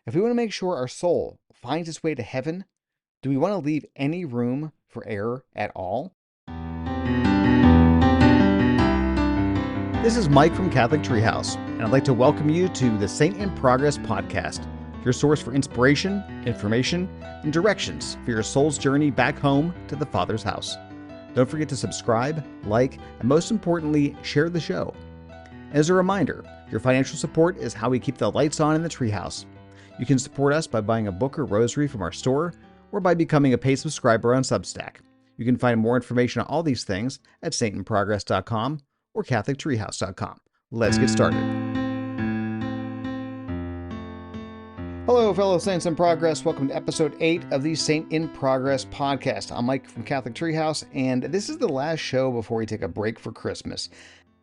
If we want to make sure our soul finds its way to heaven, do we want to leave any room for error at all? This is Mike from Catholic Treehouse, and I'd like to welcome you to the Saint in Progress podcast, your source for inspiration, information, and directions for your soul's journey back home to the Father's house. Don't forget to subscribe, like, and most importantly, share the show. As a reminder, your financial support is how we keep the lights on in the treehouse. You can support us by buying a book or rosary from our store, or by becoming a paid subscriber on Substack. You can find more information on all these things at saintinprogress.com or catholictreehouse.com. Let's get started. Hello, fellow Saints in Progress. Welcome to episode 8 of the Saint in Progress podcast. I'm Mike from Catholic Treehouse, and this is the last show before we take a break for Christmas.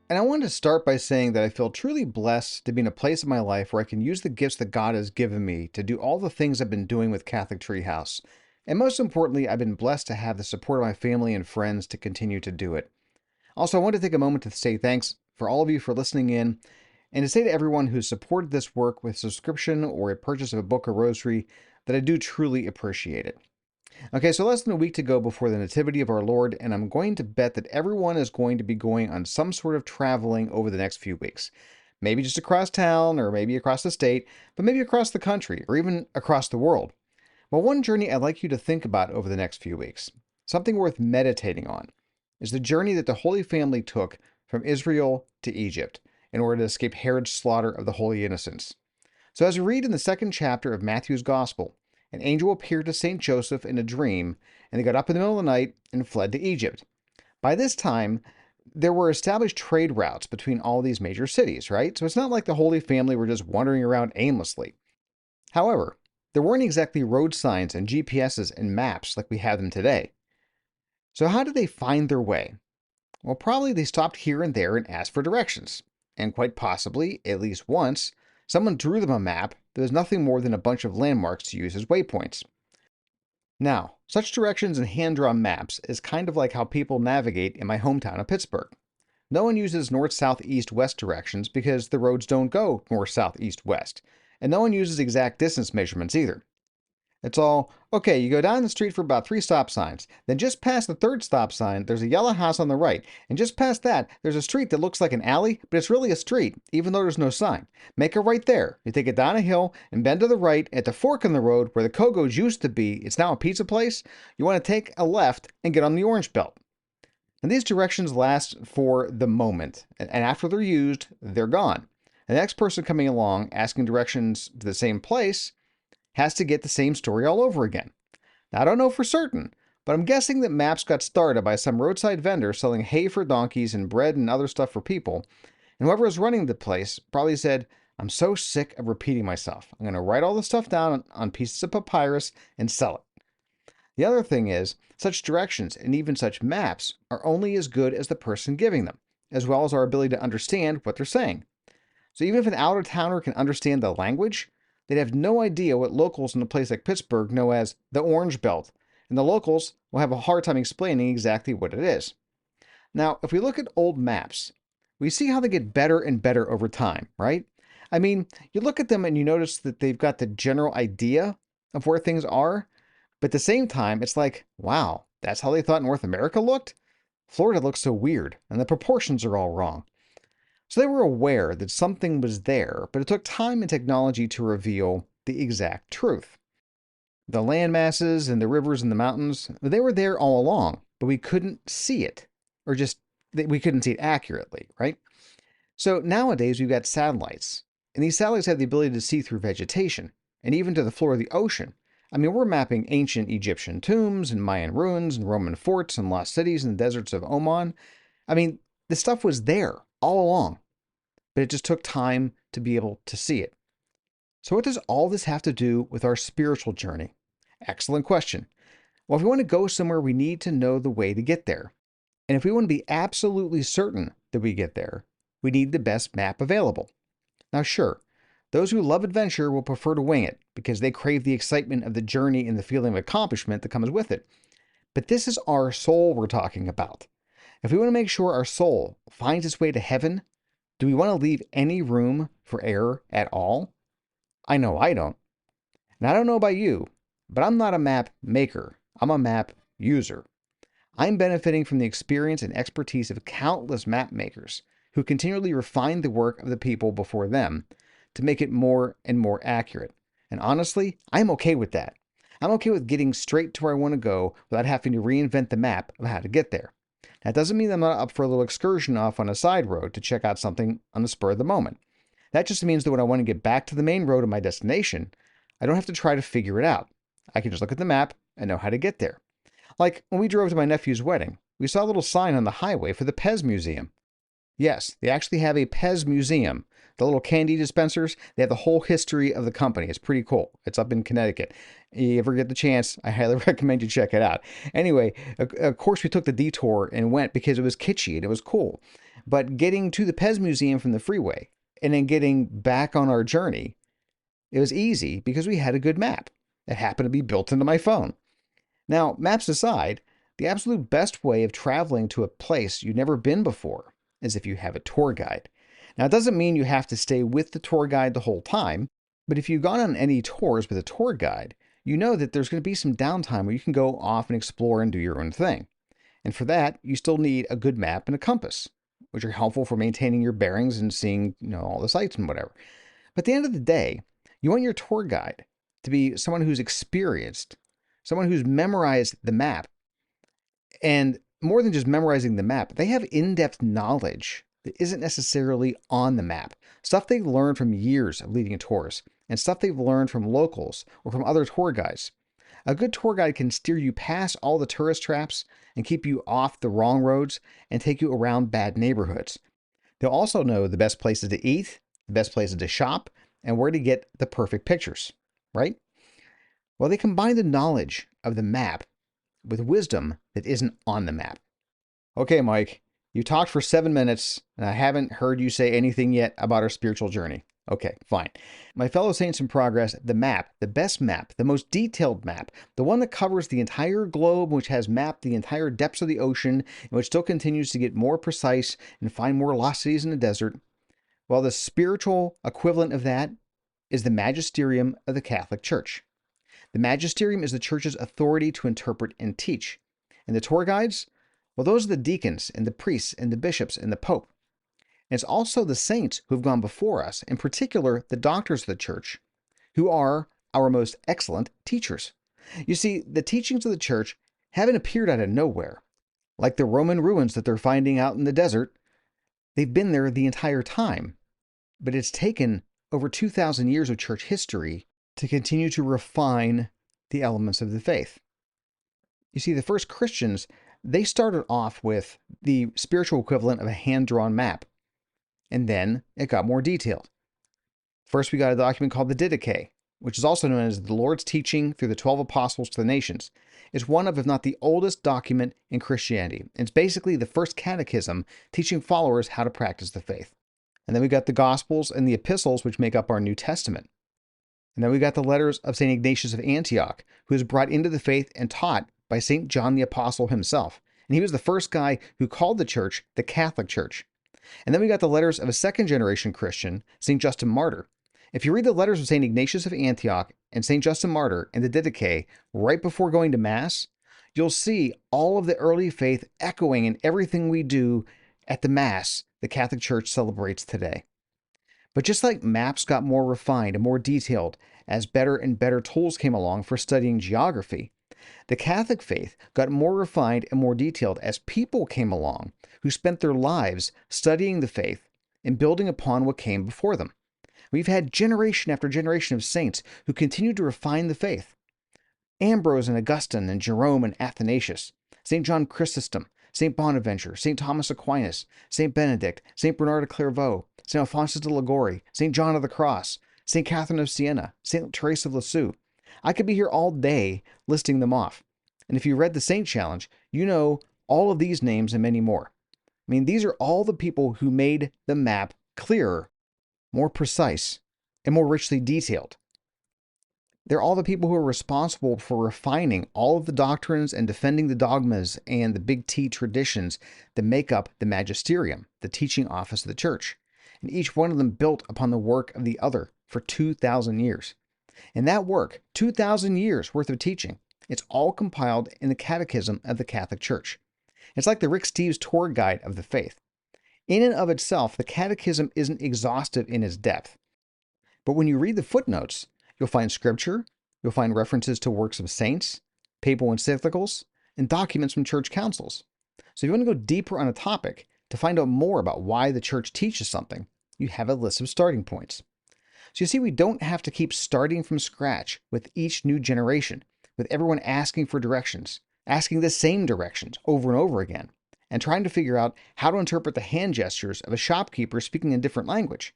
And I wanted to start by saying that I feel truly blessed to be in a place in my life where I can use the gifts that God has given me to do all the things I've been doing with Catholic Treehouse. And most importantly, I've been blessed to have the support of my family and friends to continue to do it. Also, I want to take a moment to say thanks for all of you for listening in, and to say to everyone who's supported this work with subscription or a purchase of a book or rosary that I do truly appreciate it. Okay, so less than a week to go before the Nativity of our Lord, and I'm going to bet that everyone is going to be going on some sort of traveling over the next few weeks. Maybe just across town, or maybe across the state, but maybe across the country, or even across the world. Well, one journey I'd like you to think about over the next few weeks, something worth meditating on, is the journey that the Holy Family took from Israel to Egypt in order to escape Herod's slaughter of the Holy Innocents. So as we read in the second chapter of Matthew's Gospel, an angel appeared to St. Joseph in a dream, and they got up in the middle of the night and fled to Egypt. By this time, there were established trade routes between all these major cities, right? So it's not like the Holy Family were just wandering around aimlessly. However, there weren't exactly road signs and GPSs and maps like we have them today. So how did they find their way? Well, probably they stopped here and there and asked for directions. And quite possibly, at least once, someone drew them a map that was nothing more than a bunch of landmarks to use as waypoints. Now, such directions and hand-drawn maps is kind of like how people navigate in my hometown of Pittsburgh. No one uses north, south, east, west directions because the roads don't go north, south, east, west. And no one uses exact distance measurements either. It's all, okay, you go down the street for about 3 stop signs. Then just past the 3rd stop sign, there's a yellow house on the right. And just past that, there's a street that looks like an alley, but it's really a street, even though there's no sign. Make a right there. You take it down a hill and bend to the right at the fork in the road where the Kogo's used to be. It's now a pizza place. You want to take a left and get on the orange belt. And these directions last for the moment. And after they're used, they're gone. And the next person coming along asking directions to the same place has to get the same story all over again. Now, I don't know for certain, but I'm guessing that maps got started by some roadside vendor selling hay for donkeys and bread and other stuff for people. And whoever was running the place probably said, I'm so sick of repeating myself. I'm going to write all this stuff down on pieces of papyrus and sell it. The other thing is, such directions and even such maps are only as good as the person giving them, as well as our ability to understand what they're saying. So even if an out-of-towner can understand the language, they'd have no idea what locals in a place like Pittsburgh know as the Orange Belt, and the locals will have a hard time explaining exactly what it is. Now, if we look at old maps, we see how they get better and better over time, right? I mean, you look at them and you notice that they've got the general idea of where things are, but at the same time, it's like, wow, that's how they thought North America looked? Florida looks so weird, and the proportions are all wrong. So they were aware that something was there, but it took time and technology to reveal the exact truth. The land masses and the rivers and the mountains, they were there all along, but we couldn't see it, or just we couldn't see it accurately, right? So nowadays we've got satellites, and these satellites have the ability to see through vegetation, and even to the floor of the ocean. I mean, we're mapping ancient Egyptian tombs and Mayan ruins and Roman forts and lost cities in the deserts of Oman. I mean, this stuff was there all along, but it just took time to be able to see it. So what does all this have to do with our spiritual journey? Excellent question. Well, if we want to go somewhere, we need to know the way to get there. And if we want to be absolutely certain that we get there, we need the best map available. Now, sure, those who love adventure will prefer to wing it because they crave the excitement of the journey and the feeling of accomplishment that comes with it. But this is our soul we're talking about. If we want to make sure our soul finds its way to heaven, do we want to leave any room for error at all? I know I don't. And I don't know about you, but I'm not a map maker. I'm a map user. I'm benefiting from the experience and expertise of countless map makers who continually refine the work of the people before them to make it more and more accurate. And honestly, I'm okay with that. I'm okay with getting straight to where I want to go without having to reinvent the map of how to get there. That doesn't mean I'm not up for a little excursion off on a side road to check out something on the spur of the moment. That just means that when I want to get back to the main road of my destination, I don't have to try to figure it out. I can just look at the map and know how to get there. Like when we drove to my nephew's wedding, we saw a little sign on the highway for the Pez Museum. Yes, they actually have a Pez Museum. The little candy dispensers, they have the whole history of the company. It's pretty cool. It's up in Connecticut. You ever get the chance, I highly recommend you check it out. Anyway, of course, we took the detour and went because it was kitschy and it was cool. But getting to the Pez Museum from the freeway and then getting back on our journey, it was easy because we had a good map. It happened to be built into my phone. Now, maps aside, the absolute best way of traveling to a place you've never been before is if you have a tour guide. Now, it doesn't mean you have to stay with the tour guide the whole time, but if you've gone on any tours with a tour guide, you know that there's going to be some downtime where you can go off and explore and do your own thing. And for that, you still need a good map and a compass, which are helpful for maintaining your bearings and seeing, all the sights and whatever. But at the end of the day, you want your tour guide to be someone who's experienced, someone who's memorized the map. And more than just memorizing the map, they have in-depth knowledge that isn't necessarily on the map. Stuff they've learned from years of leading tours, and stuff they've learned from locals or from other tour guides. A good tour guide can steer you past all the tourist traps and keep you off the wrong roads and take you around bad neighborhoods. They'll also know the best places to eat, the best places to shop, and where to get the perfect pictures, right? Well, they combine the knowledge of the map with wisdom that isn't on the map. Okay, Mike, you talked for 7 minutes, and I haven't heard you say anything yet about our spiritual journey. Okay, fine. My fellow saints in progress, the map, the best map, the most detailed map, the one that covers the entire globe, which has mapped the entire depths of the ocean, and which still continues to get more precise and find more lost cities in the desert, well, the spiritual equivalent of that is the magisterium of the Catholic Church. The magisterium is the church's authority to interpret and teach. And the tour guides? Well, those are the deacons and the priests and the bishops and the pope. And it's also the saints who have gone before us, in particular the doctors of the church, who are our most excellent teachers. You see, the teachings of the church haven't appeared out of nowhere. Like the Roman ruins that they're finding out in the desert, they've been there the entire time. But it's taken over 2,000 years of church history to continue to refine the elements of the faith. You see, the first Christians, they started off with the spiritual equivalent of a hand-drawn map, and then it got more detailed. First, we got a document called the Didache, which is also known as the Lord's teaching through the 12 apostles to the nations. It's one of, if not the oldest document in Christianity. It's basically the first catechism teaching followers how to practice the faith. And then we got the Gospels and the epistles, which make up our New Testament. And then we got the letters of St. Ignatius of Antioch, who was brought into the faith and taught by St. John the Apostle himself. And he was the first guy who called the church the Catholic Church. And then we got the letters of a second-generation Christian, St. Justin Martyr. If you read the letters of St. Ignatius of Antioch and St. Justin Martyr in the Didache right before going to Mass, you'll see all of the early faith echoing in everything we do at the Mass the Catholic Church celebrates today. But just like maps got more refined and more detailed as better and better tools came along for studying geography, the Catholic faith got more refined and more detailed as people came along who spent their lives studying the faith and building upon what came before them. We've had generation after generation of saints who continued to refine the faith. Ambrose and Augustine and Jerome and Athanasius, St. John Chrysostom, St. Bonaventure, St. Thomas Aquinas, St. Benedict, St. Bernard of Clairvaux, St. Alphonsus de Liguori, St. John of the Cross, St. Catherine of Siena, St. Therese of Lisieux. I could be here all day listing them off. And if you read the Saint Challenge, you know all of these names and many more. I mean, these are all the people who made the map clearer, more precise, and more richly detailed. They're all the people who are responsible for refining all of the doctrines and defending the dogmas and the big T traditions that make up the magisterium, the teaching office of the church. And each one of them built upon the work of the other for 2,000 years. And that work, 2,000 years worth of teaching, it's all compiled in the Catechism of the Catholic Church. It's like the Rick Steves tour guide of the faith. In and of itself, the Catechism isn't exhaustive in its depth. But when you read the footnotes, you'll find scripture, you'll find references to works of saints, papal encyclicals, and documents from church councils. So if you want to go deeper on a topic to find out more about why the church teaches something, you have a list of starting points. So you see, we don't have to keep starting from scratch with each new generation, with everyone asking for directions, asking the same directions over and over again, and trying to figure out how to interpret the hand gestures of a shopkeeper speaking a different language.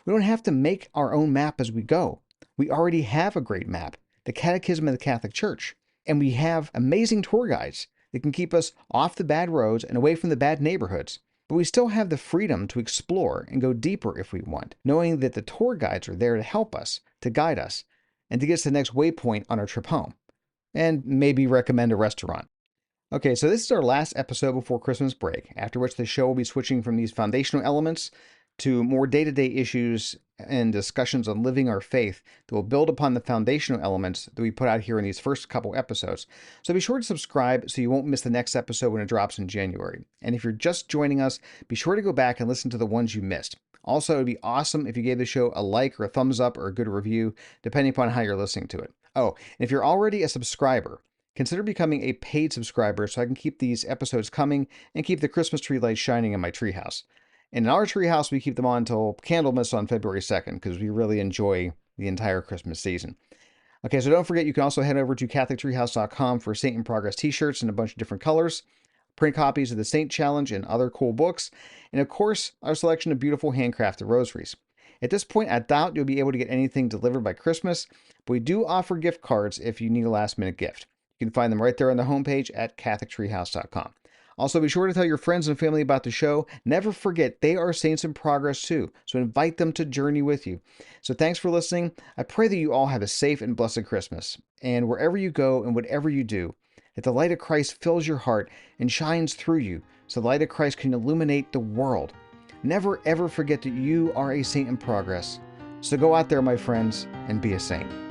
We don't have to make our own map as we go. We already have a great map, the Catechism of the Catholic Church, and we have amazing tour guides that can keep us off the bad roads and away from the bad neighborhoods. But we still have the freedom to explore and go deeper if we want, knowing that the tour guides are there to help us, to guide us, and to get us to the next waypoint on our trip home, and maybe recommend a restaurant. Okay, so this is our last episode before Christmas break, after which the show will be switching from these foundational elements to more day-to-day issues and discussions on living our faith that will build upon the foundational elements that we put out here in these first couple episodes. So be sure to subscribe so you won't miss the next episode when it drops in January. And if you're just joining us, be sure to go back and listen to the ones you missed. Also, it would be awesome if you gave the show a like or a thumbs up or a good review, depending upon how you're listening to it. Oh, and if you're already a subscriber, consider becoming a paid subscriber so I can keep these episodes coming and keep the Christmas tree lights shining in my treehouse. And in our treehouse, we keep them on until Candlemas on February 2nd because we really enjoy the entire Christmas season. Okay, so don't forget, you can also head over to CatholicTreehouse.com for Saint in Progress t-shirts in a bunch of different colors, print copies of the Saint Challenge and other cool books, and of course, our selection of beautiful handcrafted rosaries. At this point, I doubt you'll be able to get anything delivered by Christmas, but we do offer gift cards if you need a last-minute gift. You can find them right there on the homepage at CatholicTreehouse.com. Also, be sure to tell your friends and family about the show. Never forget, they are saints in progress too, so invite them to journey with you. So thanks for listening. I pray that you all have a safe and blessed Christmas. And wherever you go and whatever you do, that the light of Christ fills your heart and shines through you, so the light of Christ can illuminate the world. Never ever forget that you are a saint in progress. So go out there, my friends, and be a saint.